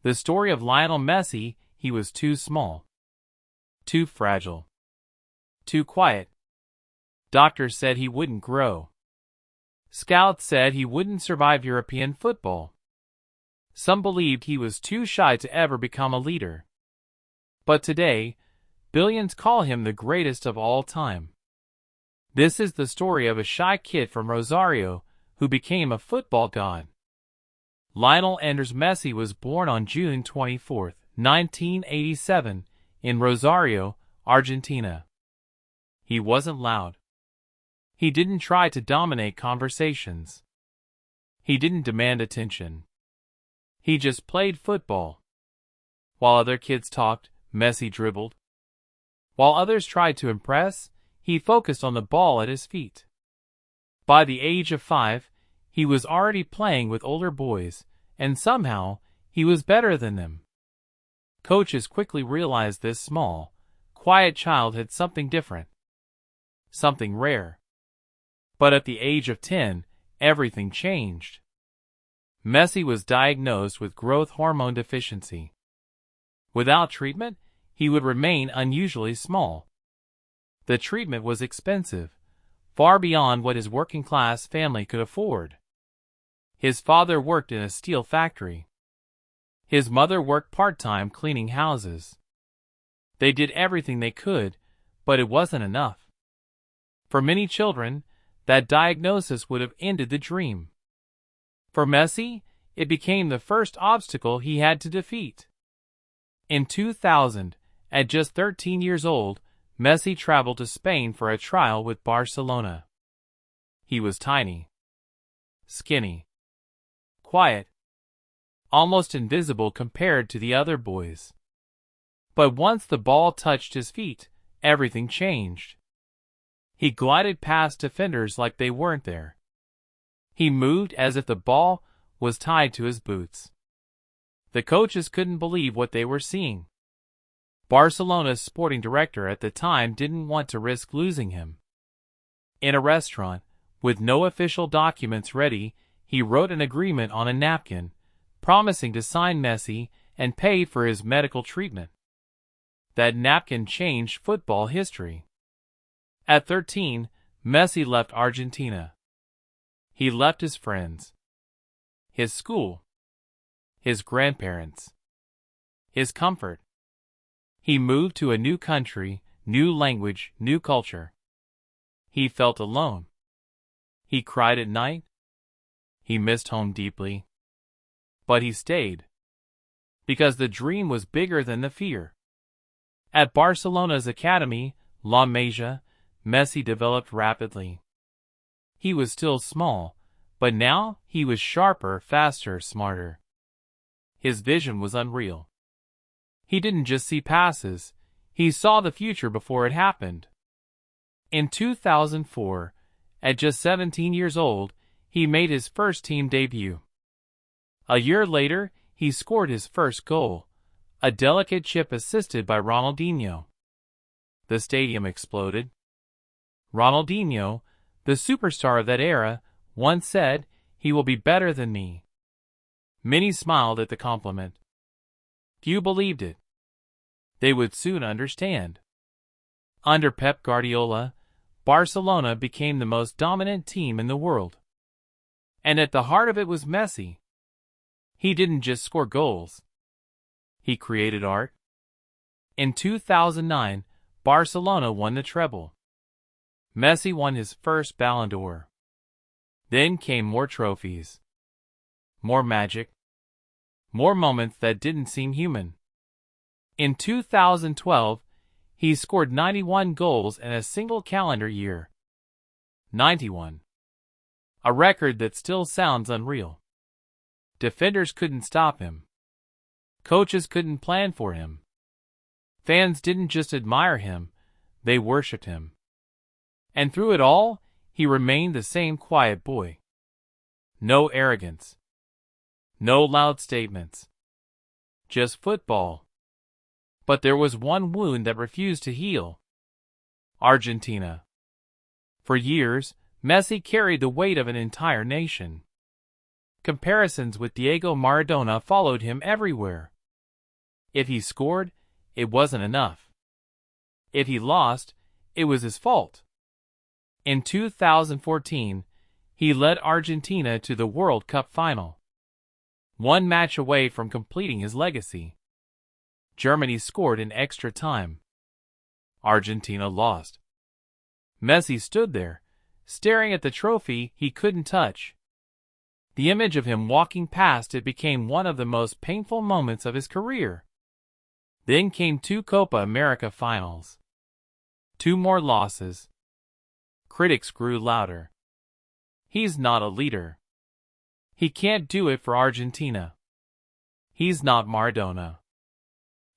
The story of Lionel Messi. He was too small, too fragile, too quiet. Doctors said he wouldn't grow. Scouts said he wouldn't survive European football. Some believed he was too shy to ever become a leader. But today, billions call him the greatest of all time. This is the story of a shy kid from Rosario who became a football god. Lionel Anders Messi was born on June 24, 1987, in Rosario, Argentina. He wasn't loud. He didn't try to dominate conversations. He didn't demand attention. He just played football. While other kids talked, Messi dribbled. While others tried to impress, he focused on the ball at his feet. By the age of 5, he was already playing with older boys, and somehow, he was better than them. Coaches quickly realized this small, quiet child had something different. Something rare. But at the age of 10, everything changed. Messi was diagnosed with growth hormone deficiency. Without treatment, he would remain unusually small. The treatment was expensive, far beyond what his working-class family could afford. His father worked in a steel factory. His mother worked part-time cleaning houses. They did everything they could, but it wasn't enough. For many children, that diagnosis would have ended the dream. For Messi, it became the first obstacle he had to defeat. In 2000, at just 13 years old, Messi traveled to Spain for a trial with Barcelona. He was tiny, skinny, quiet, almost invisible compared to the other boys. But once the ball touched his feet, everything changed. He glided past defenders like they weren't there. He moved as if the ball was tied to his boots. The coaches couldn't believe what they were seeing. Barcelona's sporting director at the time didn't want to risk losing him. In a restaurant, with no official documents ready, he wrote an agreement on a napkin, promising to sign Messi and pay for his medical treatment. That napkin changed football history. At 13, Messi left Argentina. He left his friends, his school, his grandparents, his comfort. He moved to a new country, new language, new culture. He felt alone. He cried at night. He missed home deeply. But he stayed. Because the dream was bigger than the fear. At Barcelona's academy, La Masia, Messi developed rapidly. He was still small, but now he was sharper, faster, smarter. His vision was unreal. He didn't just see passes, he saw the future before it happened. In 2004, at just 17 years old, he made his first team debut. A year later, he scored his first goal, a delicate chip assisted by Ronaldinho. The stadium exploded. Ronaldinho, the superstar of that era, once said, "He will be better than me." Many smiled at the compliment. Few believed it. They would soon understand. Under Pep Guardiola, Barcelona became the most dominant team in the world. And at the heart of it was Messi. He didn't just score goals. He created art. In 2009, Barcelona won the treble. Messi won his first Ballon d'Or. Then came more trophies. More magic. More moments that didn't seem human. In 2012, he scored 91 goals in a single calendar year. 91. A record that still sounds unreal. Defenders couldn't stop him. Coaches couldn't plan for him. Fans didn't just admire him, they worshipped him. And through it all, he remained the same quiet boy. No arrogance. No loud statements. Just football. But there was one wound that refused to heal. Argentina. For years, Messi carried the weight of an entire nation. Comparisons with Diego Maradona followed him everywhere. If he scored, it wasn't enough. If he lost, it was his fault. In 2014, he led Argentina to the World Cup final, one match away from completing his legacy. Germany scored in extra time. Argentina lost. Messi stood there, staring at the trophy he couldn't touch. The image of him walking past it became one of the most painful moments of his career. Then came 2 Copa America finals. 2 more losses. Critics grew louder. He's not a leader. He can't do it for Argentina. He's not Maradona.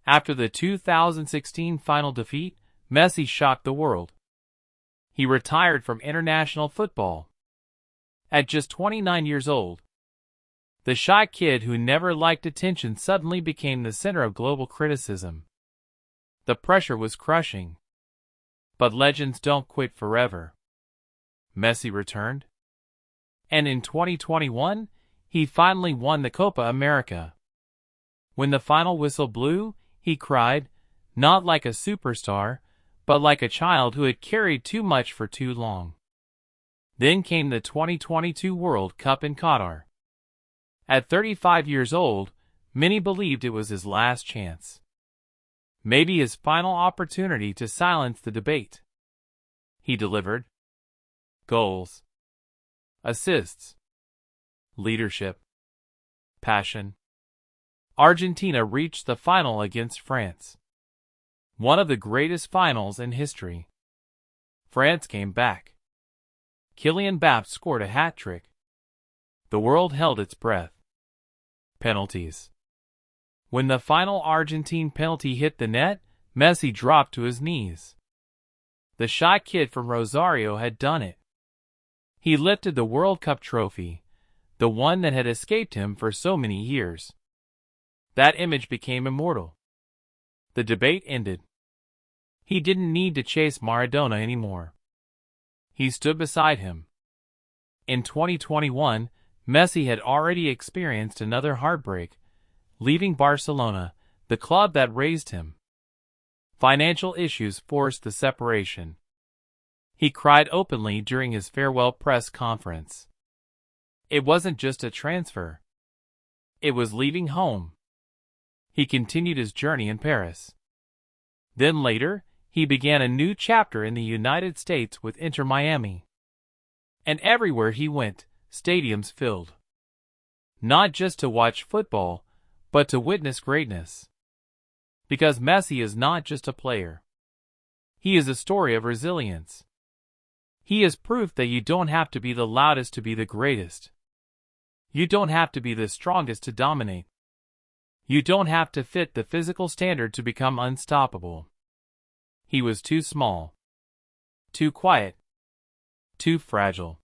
After the 2016 final defeat, Messi shocked the world. He retired from international football. At just 29 years old, the shy kid who never liked attention suddenly became the center of global criticism. The pressure was crushing. But legends don't quit forever. Messi returned. And in 2021, he finally won the Copa America. When the final whistle blew, he cried, not like a superstar, but like a child who had carried too much for too long. Then came the 2022 World Cup in Qatar. At 35 years old, many believed it was his last chance. Maybe his final opportunity to silence the debate. He delivered. Goals. Assists. Leadership. Passion. Argentina reached the final against France. One of the greatest finals in history. France came back. Kylian Mbappé scored a hat-trick. The world held its breath. Penalties. When the final Argentine penalty hit the net, Messi dropped to his knees. The shy kid from Rosario had done it. He lifted the World Cup trophy, the one that had escaped him for so many years. That image became immortal. The debate ended. He didn't need to chase Maradona anymore. He stood beside him. In 2021, Messi had already experienced another heartbreak, leaving Barcelona, the club that raised him. Financial issues forced the separation. He cried openly during his farewell press conference. It wasn't just a transfer. It was leaving home. He continued his journey in Paris. Then later, he began a new chapter in the United States with Inter Miami. And everywhere he went, stadiums filled. Not just to watch football, but to witness greatness. Because Messi is not just a player. He is a story of resilience. He is proof that you don't have to be the loudest to be the greatest. You don't have to be the strongest to dominate. You don't have to fit the physical standard to become unstoppable. He was too small, too quiet, too fragile.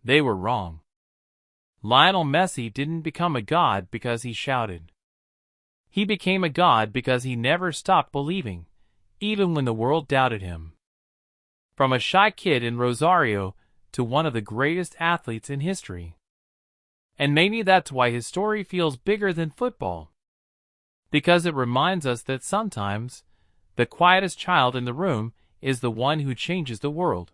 They were wrong. Lionel Messi didn't become a god because he shouted. He became a god because he never stopped believing, even when the world doubted him. From a shy kid in Rosario to one of the greatest athletes in history. And maybe that's why his story feels bigger than football. Because it reminds us that sometimes, the quietest child in the room is the one who changes the world.